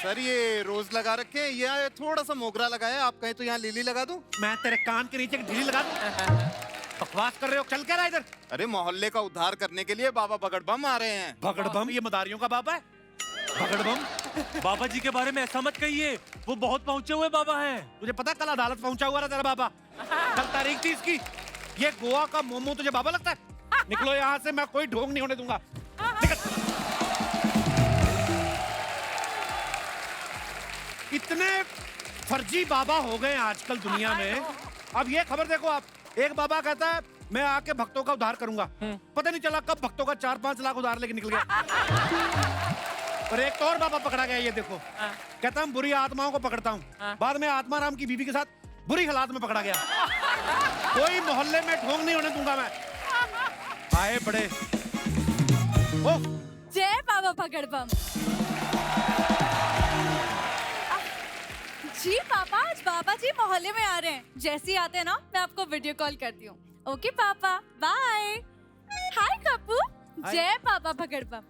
Sir ये रोज लगा रखे हैं, ये थोड़ा सा मोगरा लगाया, आप कहें तो यहाँ लिली लगा दूं? मैं तेरे कान के नीचे ढीली लगा दूं? बकवास कर रहे हो, चल क्या रहा इधर? अरे मोहल्ले का उद्धार करने के लिए बाबा बगड़बम आ रहे हैं। भगड़बम? ये मदारियों का बाबा है? भगड़बम? बाबा जी के बारे में ऐसा मत कहिए, वो बहुत पहुंचे हुए बाबा हैं। तुझे पता कल अदालत पहुंचा हुआ था तेरा बाबा? कल तारीख थी इसकी। ये गोवा का मोमो तुझे बाबा लगता है? निकलो यहाँ से, मैं कोई ढोंग नहीं होने दूंगा। निकल। इतने फर्जी बाबा हो गए आजकल दुनिया में। अब ये खबर देखो आप, एक बाबा कहता है मैं आके भक्तों का उद्धार करूंगा, पता नहीं चला कब भक्तों का 4-5 लाख उधार लेके निकल गया। और एक तो और बाबा पकड़ा गया, ये देखो, कहता हूँ बुरी आत्माओं को पकड़ता हूँ, बाद में आत्माराम की बीवी के साथ बुरी हालात में पकड़ा गया। कोई मोहल्ले में ढोंग नहीं होने दूंगा मैं। आए बड़े ओ जय बाबा भगड़बम। जी पापा, आज बाबा जी मोहल्ले में आ रहे हैं। जैसे ही आते हैं ना, मैं आपको वीडियो कॉल करती हूँ। ओके पापा, बाय। हाय कप्पू, जय बाबा भगड़बम।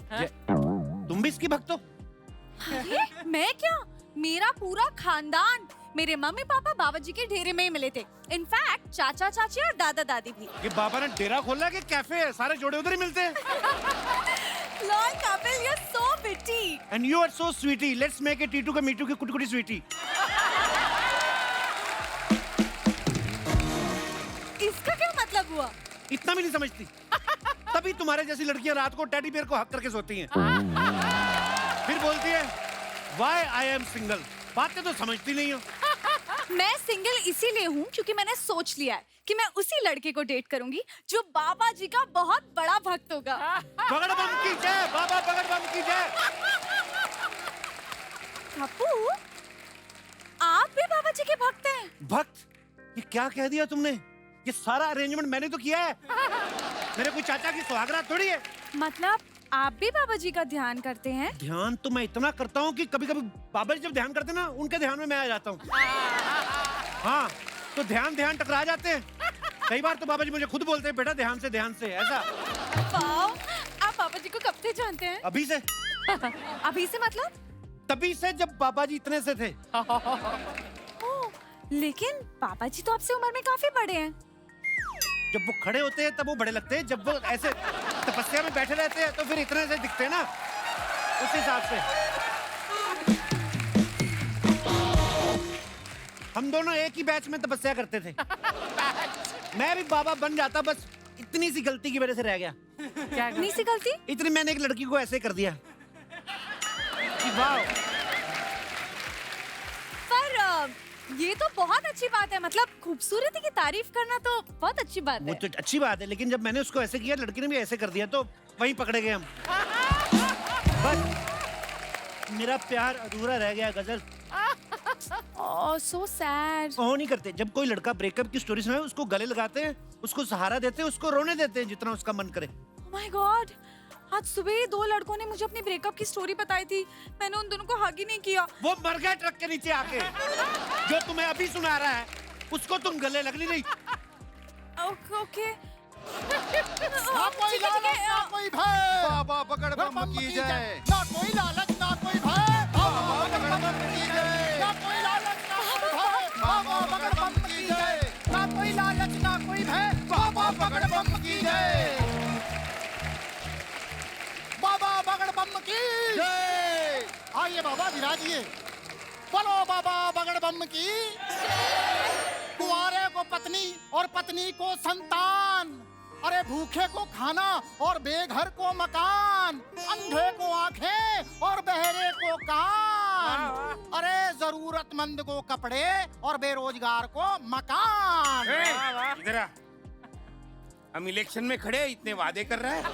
तुम भी इसकी भक्त हो? अरे मैं क्या, मेरा पूरा खानदान। मेरे मम्मी पापा बाबा जी के डेरे में ही मिले थे। इनफैक्ट चाचा चाची और दादा दादी भी। ये बाबा ने डेरा खोला है कि कैफे है? सारे जोड़े उधर ही मिलते हैं। Lord Kapil, you are so witty and you are so sweetie. Let's make a टीटू का मीटू की कुटी-कुटी स्वीटी। इसका क्या मतलब हुआ? इतना भी नहीं समझती? तभी तुम्हारे जैसी लड़कियां रात को टेडी बियर को हक करके सोती हैं। फिर बोलती है व्हाई आई एम सिंगल। बातें तो समझती नहीं हो। मैं सिंगल इसीलिए हूँ क्योंकि मैंने सोच लिया है कि मैं उसी लड़के को डेट करूंगी जो बाबा जी का बहुत बड़ा भक्त होगा। बगड़बम की जय, बाबा बगड़बम की जय। कप्पू, आप भी बाबा जी के भक्त हैं? भक्त? ये क्या कह दिया तुमने? ये सारा अरेंजमेंट मैंने तो किया है। मेरे कोई चाचा की सुहागरात थोड़ी है। मतलब आप भी बाबा जी का ध्यान करते हैं? ध्यान तो मैं इतना करता हूँ कि कभी-कभी बाबा जी जब ध्यान करते हैं ना, उनके ध्यान में मैं आ जाता हूँ। हाँ, तो ध्यान टकरा जाते हैं। कई बार तो बाबा जी मुझे खुद बोलते हैं बेटा ध्यान से ऐसा। वाओ, आप बाबा जी को कब से जानते हैं? अभी से। अभी से मतलब? तभी से जब बाबा जी इतने से थे। ओह, लेकिन बाबा जी तो आपसे उम्र में काफी बड़े हैं। जब वो खड़े होते हैं तब वो बड़े लगते हैं, जब वो ऐसे तपस्या में बैठे रहते हैं तो फिर इतने से दिखते हैं ना, उस हिसाब से। हम दोनों एक ही बैच में तपस्या करते थे। मैं भी बाबा बन जाता, बस इतनी सी गलती की वजह से रह गया। क्या इतनी सी गलती? इतनी मैंने एक लड़की को ऐसे कर दिया कि वाह। पर ये तो बहुत अच्छी बात है, मतलब खूबसूरती की तारीफ करना तो बहुत अच्छी बात वो है। तो अच्छी बात है, लेकिन जब मैंने उसको ऐसे किया, लड़की ने भी ऐसे कर दिया, तो वहीं पकड़े गए हम। बस मेरा प्यार अधूरा रह गया। गजल। ओह, सो सैड। वो नहीं करते, जब कोई लड़का ब्रेकअप की स्टोरी सुनाए उसको गले लगाते हैं, उसको सहारा देते हैं, उसको रोने देते हैं जितना उसका मन करे। ओह माय गॉड, आज सुबह ही 2 लड़कों ने मुझे अपनी ब्रेकअप की स्टोरी बताई थी। मैंने उन दोनों को हग ही नहीं किया। वो मर गए ट्रक के नीचे आके। जो तुम्हें अभी सुना रहा है उसको तुम गले लगनी नहीं। ओके। ना कोई लालच ना कोई भय, बाबा बगड़बम की जय। ना कोई लालच ना कोई भय, बाबा बगड़बम की जय। ना कोई लालच ना कोई भय, बाबा बगड़बम की जय। ना कोई लालच ना कोई भय, बाबा बगड़बम की जय। बाबा बगड़बम की जय। आइए बाबा विराजिए। बोलो बाबा बगड़बम की। कुंवारे को पत्नी और पत्नी को संतान, अरे भूखे को खाना और बेघर को मकान, अंधे को आंखें और बहरे को कान, अरे जरूरतमंद को कपड़े और बेरोजगार को मकान। इधर आ। हम इलेक्शन में खड़े, इतने वादे कर रहे हैं।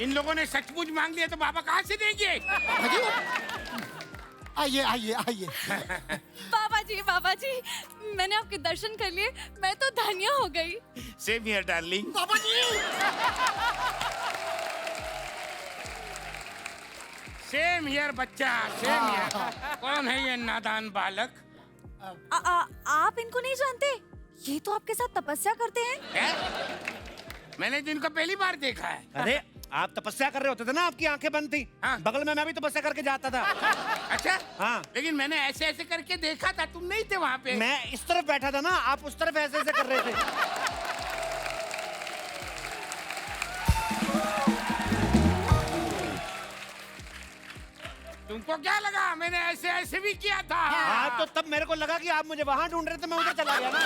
इन लोगों ने सचमुच मांग लिया तो बाबा कहाँ से देंगे? आइए आइए आइए। बाबा जी, मैंने आपके दर्शन कर लिए, मैं तो धन्य हो गई। Same here darling. बाबा जी सेम हियर बच्चा, सेम हियर। कौन है ये नादान बालक? आप इनको नहीं जानते? ये तो आपके साथ तपस्या करते हैं। है? मैंने तो इनको पहली बार देखा है। अरे आप तपस्या कर रहे होते थे ना, आपकी आंखें बंद थी। हाँ। बगल में मैं भी तपस्या करके जाता था। अच्छा हाँ। लेकिन मैंने ऐसे ऐसे करके देखा था, तुम नहीं थे वहाँ पे। मैं इस तरफ बैठा था ना, आप उस तरफ ऐसे ऐसे कर रहे थे। तुमको क्या लगा मैंने ऐसे ऐसे भी किया था? हाँ, तो तब मेरे को लगा कि आप मुझे वहां ढूंढ रहे थे, मैं उधर चला गया ना।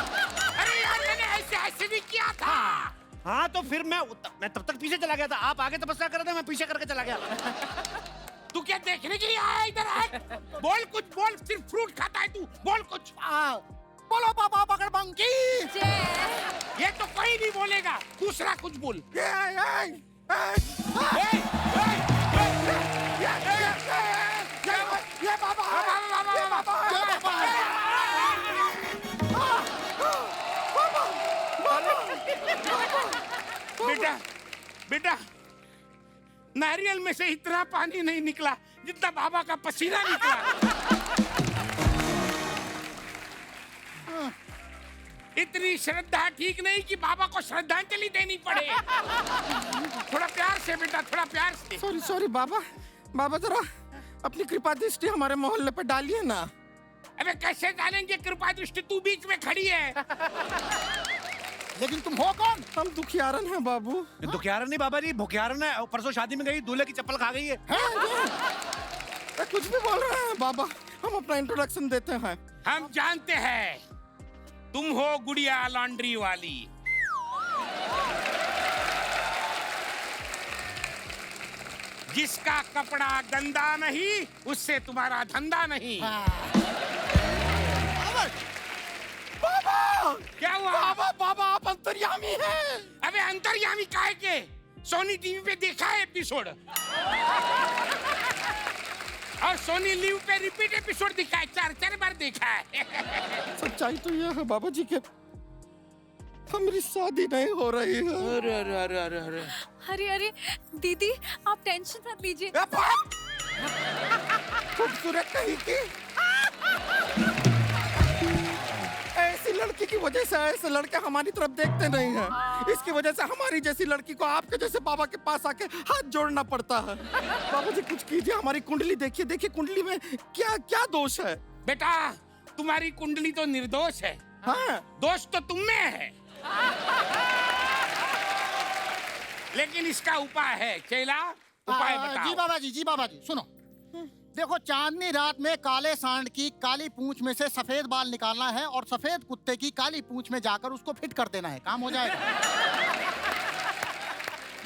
अरे यार मैंने ऐसे ऐसे भी किया था। हाँ, तो फिर मैं तब तक पीछे चला गया था। आप आगे तपस्या कर रहे थे, मैं पीछे करके चला गया। तू क्या देखने के लिए आया इधर है? बोल कुछ बोल, सिर्फ फ्रूट खाता है तू, बोल कुछ। बोलो पापा पकड़बंकी। ये तो कोई नहीं बोलेगा, दूसरा कुछ बोल। ये बाबा बेटा बेटा, नारियल में से इतना पानी नहीं निकला जितना बाबा का पसीना निकला। इतनी श्रद्धा ठीक नहीं कि बाबा को श्रद्धांजलि देनी पड़े। थोड़ा प्यार से बेटा, थोड़ा प्यार से। सॉरी सॉरी बाबा, बाबा जरा अपनी कृपा दृष्टि हमारे मोहल्ले पे डालिए ना। अबे कैसे डालेंगे कृपा दृष्टि, तू बीच में खड़ी है। लेकिन तुम हो कौन? हम दुखियारन हैं बाबू। दुखियारन नहीं बाबा जी, भुखियारन है। परसों शादी में गई, दूल्हे की चप्पल खा गई है। कुछ भी बोल रहे हैं बाबा, हम अपना इंट्रोडक्शन देते हैं। हम जानते हैं तुम हो गुड़िया लॉन्ड्री वाली। जिसका कपड़ा गंदा नहीं, उससे तुम्हारा धंधा नहीं। बाबा क्या हुआ? बाबा बाबा आप अंतर्यामी हैं। अबे अंतर्यामी काहे के? सोनी टीवी पे देखा है एपिसोड, और सोनी लिव पे रिपीट एपिसोड दिखा है, 4 बार देखा है। सच्चाई तो यह है बाबा जी के हमारी शादी नहीं हो रही है। अरे अरे अरे अरे अरे अरे अरे दीदी, आप टेंशन मत लीजिए। खूबसूरत कहीं की ऐसी लड़की की वजह से ऐसे लड़के हमारी तरफ देखते नहीं हैं। इसकी वजह से हमारी जैसी लड़की को आपके जैसे बाबा के पास आके हाथ जोड़ना पड़ता है। बाबा जी कुछ कीजिए, हमारी कुंडली देखिए, देखिए कुंडली में क्या क्या दोष है। बेटा, तुम्हारी कुंडली तो निर्दोष है। हाँ दोष तो तुम में है। लेकिन इसका उपाय है। चेला, उपाय बताओ। जी बाबा जी सुनो। देखो, चांदनी रात में काले सांड की काली पूंछ में से सफेद बाल निकालना है और सफेद कुत्ते की काली पूंछ में जाकर उसको फिट कर देना है, काम हो जाएगा।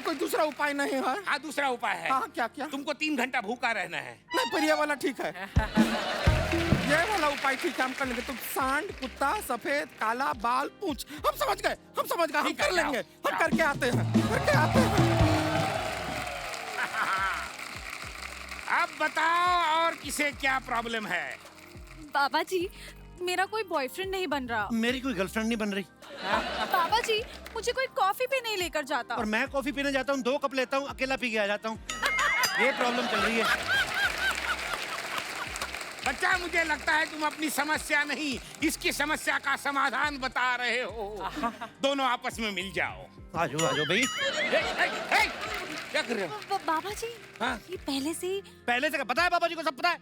कोई दूसरा उपाय नहीं है? हाँ, दूसरा उपाय है। हाँ क्या क्या? तुमको 3 घंटा भूखा रहना है। नहीं, पर ये वाला ठीक है। ये वाला उपाय ठीक है, हम कर लेंगे। तुम सांड, कुत्ता, सफेद, काला, बाल, पूंछ, हम समझ गए, हम ठीक है, कर लेंगे। जाओ। हम करके आते हैं। अब बताओ और किसे क्या प्रॉब्लम है? बाबा जी, मेरा कोई बॉयफ्रेंड नहीं बन रहा। मेरी कोई गर्लफ्रेंड नहीं बन रही। बाबा जी, मुझे कोई कॉफी भी नहीं लेकर जाता। और मैं कॉफी पीने जाता हूँ, 2 कप लेता हूँ, अकेला पी के आ जाता हूँ। ये प्रॉब्लम चल रही है। बच्चा, मुझे लगता है तुम अपनी समस्या नहीं, इसकी समस्या का समाधान बता रहे हो। दोनों आपस में मिल जाओ। आजो भाई। क्या कर रहे हो? बाबा जी, हाँ? ये पहले से ही पहले से पता है, बाबा जी को सब पता है।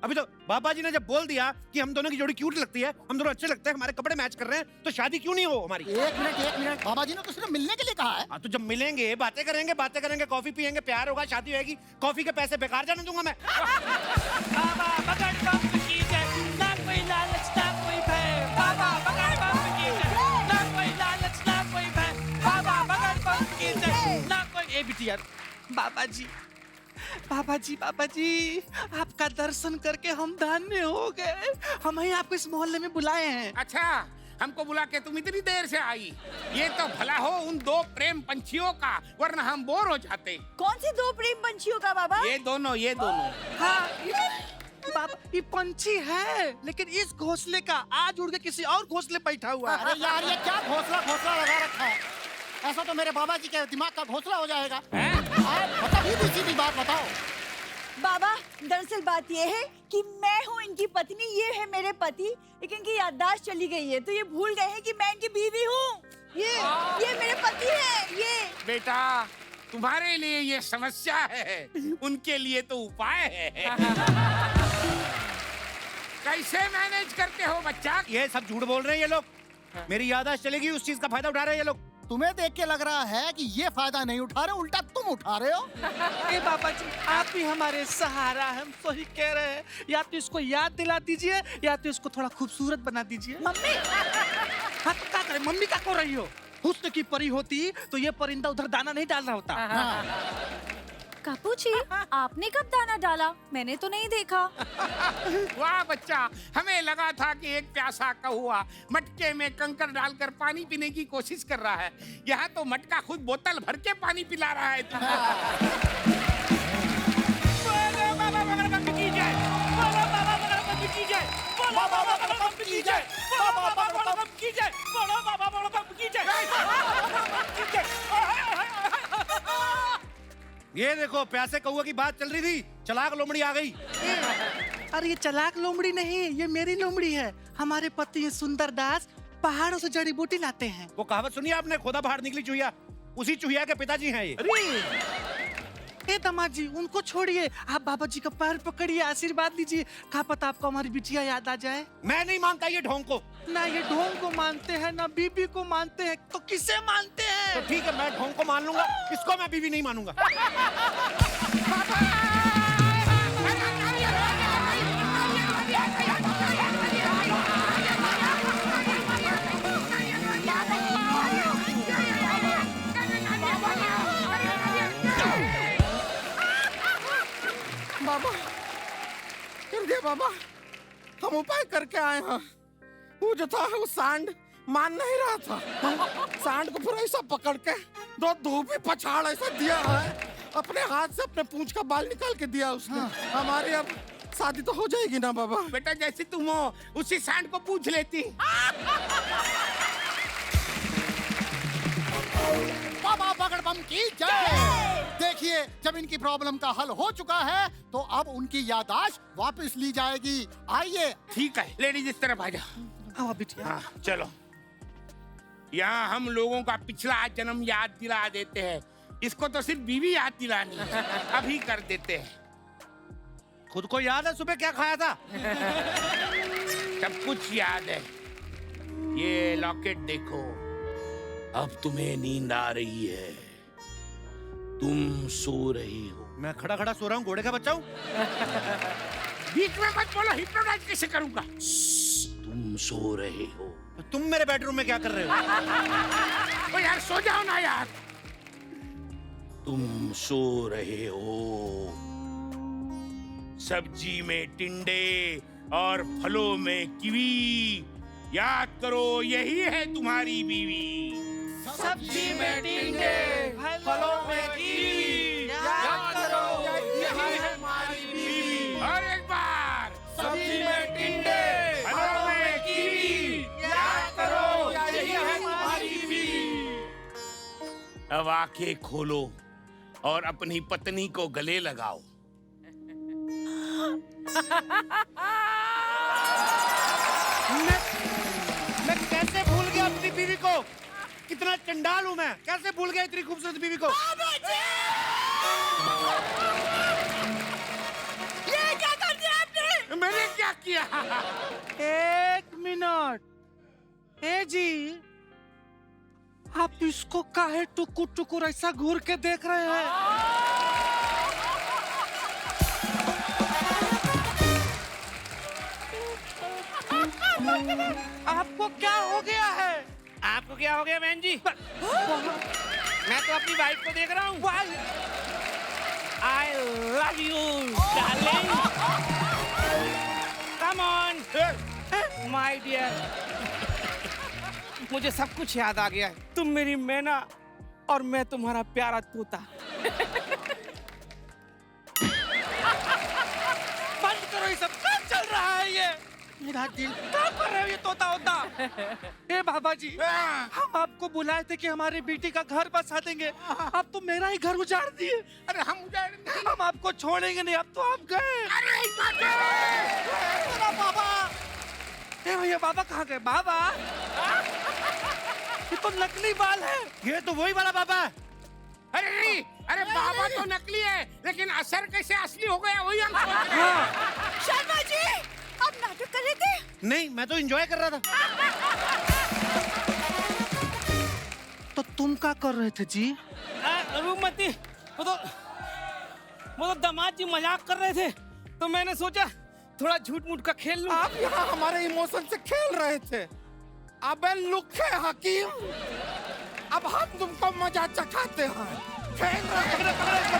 अभी तो बाबा जी ने जब बोल दिया कि हम दोनों की जोड़ी क्यूट लगती है, हम दोनों अच्छे लगते हैं, हमारे कपड़े मैच कर रहे हैं, तो शादी क्यों नहीं हो हमारी? एक मिनट, बाबा जी ने तो सिर्फ मिलने के लिए कहा है। हाँ, तो जब मिलेंगे, बातें करेंगे, कॉफी पियेंगे, प्यार होगा, शादी होगी। कॉफी के पैसे बेकार जाने दूंगा मैं। बाबा बगड़ बम की जय, ना कोई लालच ना कोई भय। बाबा बगड़ बम की जय, ना कोई लालच ना कोई भय। बाबा बगड़ बम की जय, ना कोई। ए बिटिया, बाबा जी आपका दर्शन करके हम धन्य हो गए। हम ही आपको इस मोहल्ले में बुलाए हैं। अच्छा, हमको बुला के तुम इतनी देर से आई। ये तो भला हो उन 2 प्रेम पंछियों का, वरना हम बोर हो जाते। कौन सी 2 प्रेम पंछियों का बाबा? ये दोनों हाँ, बाबा ये पंछी है, लेकिन इस घोंसले का आज उड़ के किसी और घोंसले बैठा हुआ है। अरे यार, ये क्या घोंसला लगा रखा है? ऐसा तो मेरे बाबा जी के दिमाग का घोंसला हो जाएगा। मतलब सीधी बात बताओ। बाबा, दरअसल बात ये है कि मैं हूँ इनकी पत्नी, ये है मेरे पति, लेकिन इनकी याददाश्त चली गई है, तो ये भूल गए हैं कि मैं इनकी बीवी हूँ। ये मेरे पति हैं। ये बेटा, तुम्हारे लिए ये समस्या है, उनके लिए तो उपाय है। कैसे मैनेज करते हो बच्चा? ये सब झूठ बोल रहे हैं ये लोग। मेरी याददाश्त चलेगी, उस चीज का फायदा उठा रहे हैं ये लोग। तुम्हें देख के लग रहा है कि ये फायदा नहीं उठा रहे, उल्टा तुम उठा रहे हो। ए बाबा जी, आप ही हमारे सहारा हैं, हम सही कह रहे हैं। या तो इसको याद दिला दीजिए या तो इसको थोड़ा खूबसूरत बना दीजिए। मम्मी हाँ तो क्या करें, मम्मी क्या कर रही हो? हुस्न की परी होती तो ये परिंदा उधर दाना नहीं डाल रहा होता। कपू जी, आपने कब दाना डाला? मैंने तो नहीं देखा। वाह बच्चा, हमें लगा था कि एक प्यासा कौवा मटके में कंकर डालकर पानी पीने की कोशिश कर रहा है। यहाँ तो मटका खुद बोतल भर के पानी पिला रहा है तुमको। बोलो बाबा भगवान की जय, बोलो बाबा भगवान की जय, बोलो बाबा भगवान की जय, बोलो बाबा भगवान की जय, बोलो बाबा भगवान की जय। ये देखो, प्यासे कौवा की बात चल रही थी, चालाक लोमड़ी आ गई। अरे ये चालाक लोमड़ी नहीं, ये मेरी लोमड़ी है। हमारे पति सुंदर दास पहाड़ों से जड़ी बूटी लाते हैं। वो कहावत सुनी आपने, खोदा बाहर निकली चूहिया? उसी चूहिया के पिताजी हैं ये। ए दामाद जी, उनको छोड़िए, आप बाबा जी का पैर पकड़िए, आशीर्वाद लीजिए। क्या पता आपको हमारी बिटिया याद आ जाए। मैं नहीं मानता ये ढोंग को। ना ये ढोंग को मानते हैं ना बीबी को मानते हैं, तो किसे मानते हैं? तो ठीक है, मैं ढोंग को मान लूंगा, इसको मैं बीवी नहीं मानूंगा। बाबा कर दिया बाबा, हम उपाय करके आए हैं। वो जो था वो सांड मान नहीं रहा था। सांड को फिर ऐसा पकड़ के दो धूपी पछाड़ ऐसा दिया है, अपने हाथ से अपने पूंछ का बाल निकाल के दिया उसने। हमारी अब शादी तो हो जाएगी ना बाबा? बेटा जैसे तुम हो उसी सांड को पूछ लेती। बाबा बगड़बम की जय। देखिए, जब इनकी प्रॉब्लम का हल हो चुका है तो अब उनकी याददाश्त वापस ली जाएगी। आइए। ठीक है, लेडीज इस तरफ आ जाओ। हाँ बिटिया। हाँ चलो, यहाँ हम लोगों का पिछला जन्म याद दिला देते हैं। इसको तो सिर्फ बीवी याद दिलानी है, अभी कर देते हैं। खुद को याद है सुबह क्या खाया था? सब कुछ याद है। ये लॉकेट देखो, अब तुम्हें नींद आ रही है, तुम सो रही हो। मैं खड़ा खड़ा सो रहा हूँ, घोड़े का बच्चा हूँ। बीच में मत बोलो, हिप्नोटाइज कैसे करूंगा? तुम सो रहे हो। तुम मेरे बेडरूम में क्या कर रहे हो? ओ यार सो जाओ ना यार। तुम सो रहे हो, सब्जी में टिंडे और फलों में कीवी। याद करो, यही है तुम्हारी बीवी। सब्जी में टिंडे, फलों में कीवी, याद करो यही है हमारी बीवी। और एक बार, सब्जी में टिंडे, फलों में कीवी, याद करो यही है हमारी बीवी। अब आंखें खोलो और अपनी पत्नी को गले लगाओ। मैं कैसे भूल गया अपनी बीवी को? कितना चंडाल हूँ मैं, कैसे भूल गया इतनी खूबसूरत बीवी को? ये क्या कर दिया आपने? मैंने क्या किया? एक मिनट। ए जी, आप इसको काहे टुकुर टुकुर ऐसा घूर के देख रहे हैं? आपको क्या हो गया है? आपको क्या हो गया बहन जी? मैं तो अपनी वाइफ को देख रहा हूँ। I love you, darling. Come on, my dear. मुझे सब कुछ याद आ गया है। तुम मेरी मैना और मैं तुम्हारा प्यारा तोता। बंद करो ये सब, क्या चल रहा है ये? मेरा दिल क्या कर रहे हो ये तोता होता? ए बाबा जी, हम आपको बुलाए थे कि हमारी बेटी का घर बसा देंगे, आप तो मेरा ही घर उजाड़ दिए। अरे हम उजाड़ेंगे। हम आपको छोड़ेंगे नहीं, अब तो आप गए। अरे बाबा, ए भैया बाबा कहाँ गए? बाबा, ये तो नकली बाल है। ये तो वही वाला बाबा है। अरे नहीं, अरे बाबा तो नकली है, लेकिन असर कैसे असली हो गया वही हम सोच रहे हैं। शर्मा जी आप नाटक कर रहे थे? नहीं, मैं तो एंजॉय कर रहा था। तो तुम क्या कर रहे थे जी? रूपमती, वो तो दामाद जी मजाक कर रहे थे, तो मैंने सोचा थोड़ा झूठ मूठ का खेल लूं। आप यहाँ हमारे इमोशन से खेल रहे थे। अबे लुखे हकीम, अब हम तुमको मजा चखाते हैं। खेल रहे हैं।